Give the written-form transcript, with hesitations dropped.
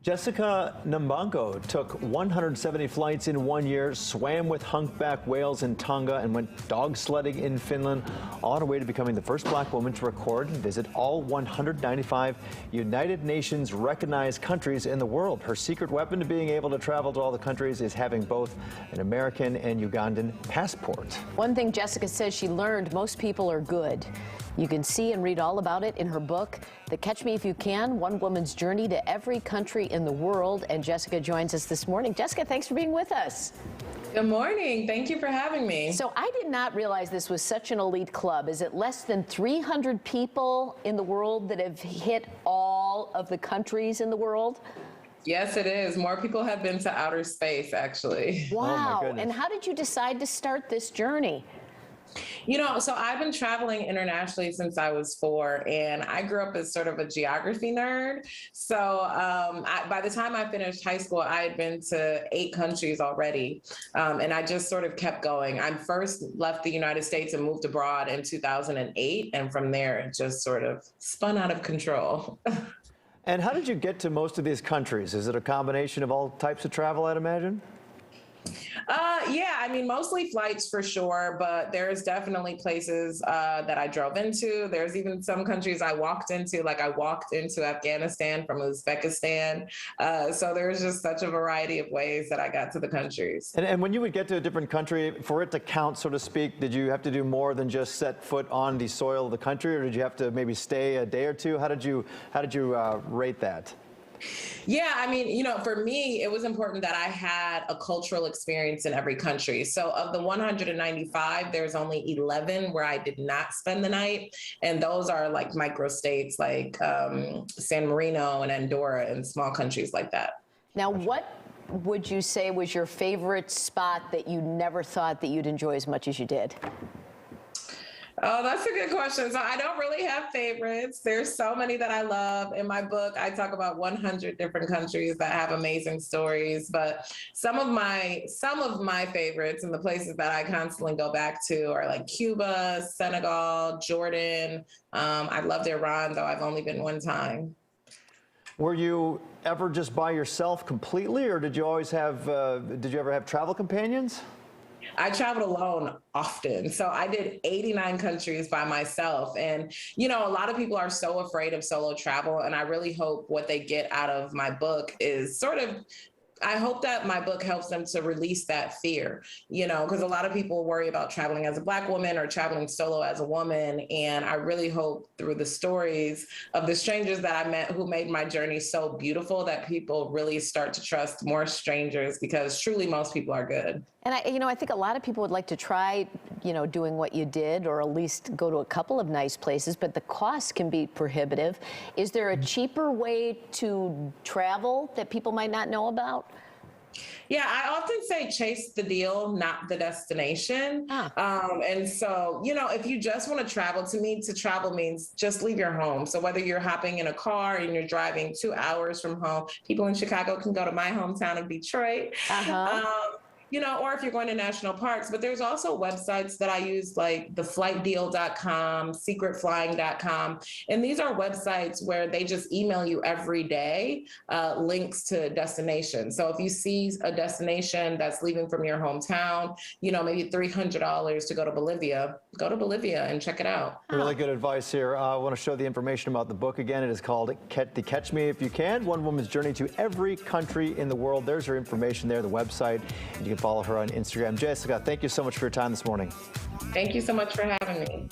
Jessica Nambango took 170 flights in 1 year, swam with humpback whales in Tonga, and went dog sledding in Finland, on her way to becoming the first black woman to record and visit all 195 United Nations recognized countries in the world. Her secret weapon to being able to travel to all the countries is having both an American and Ugandan passport. One thing Jessica says she learned: most people are good. You can see and read all about it in her book, The Catch Me If You Can, One Woman's Journey to Every Country in the World. And Jessica joins us this morning. Jessica, thanks for being with us. Good morning. Thank you for having me. So I did not realize this was such an elite club. Is it less than 300 people in the world that have hit all of the countries in the world? Yes, it is. More people have been to outer space, actually. Wow. Oh, my goodness. And how did you decide to start this journey? You know, so I've been traveling internationally since I was 4, and I grew up as sort of a geography nerd. So by the time I finished high school, I had been to 8 countries already, and I just sort of kept going. I first left the United States and moved abroad in 2008, and from there, it just sort of spun out of control. And how did you get to most of these countries? Is it a combination of all types of travel, I'd imagine? Yeah, I mean, mostly flights for sure, but there's definitely places that I drove into. There's even some countries I walked into, like I walked into Afghanistan from Uzbekistan. So there's just such a variety of ways that I got to the countries. And when you would get to a different country, for it to count, so to speak, did you have to do more than just set foot on the soil of the country, or did you have to maybe stay a day or two? How did you rate that? Yeah, I mean, you know, for me, it was important that I had a cultural experience in every country. So of the 195, there's only 11 where I did not spend the night. And those are like microstates like San Marino and Andorra and small countries like that. Now, what would you say was your favorite spot that you never thought that you'd enjoy as much as you did? Oh, that's a good question. So I don't really have favorites. There's so many that I love. In my book, I talk about 100 different countries that have amazing stories. But some of my favorites and the places that I constantly go back to are like Cuba, Senegal, Jordan. I loved Iran, though I've only been one time. Were you ever just by yourself completely, or did you always have? Did you ever have travel companions? I traveled alone often. So I did 89 countries by myself. And, you know, a lot of people are so afraid of solo travel. And I really hope what they get out of my book is sort of, I hope that my book helps them to release that fear, you know, because a lot of people worry about traveling as a Black woman or traveling solo as a woman. And I really hope through the stories of the strangers that I met who made my journey so beautiful that people really start to trust more strangers, because truly most people are good. And I think a lot of people would like to try, doing what you did, or at least go to a couple of nice places, but the cost can be prohibitive. Is there a cheaper way to travel that people might not know about? Yeah, I often say chase the deal, not the destination. And so, if you just want to travel, to me, to travel means just leave your home. So whether you're hopping in a car and you're driving 2 hours from home, people in Chicago can go to my hometown of Detroit. Or if you're going to national parks. But there's also websites that I use, like theflightdeal.com, secretflying.com. And these are websites where they just email you every day links to destinations. So if you see a destination that's leaving from your hometown, maybe $300 to go to Bolivia and check it out. Really good advice here. I want to show the information about the book again. It is called The Catch Me If You Can, One Woman's Journey to Every Country in the World. There's her information there, the website. And you can follow her on Instagram. Jessica, thank you so much for your time this morning. Thank you so much for having me.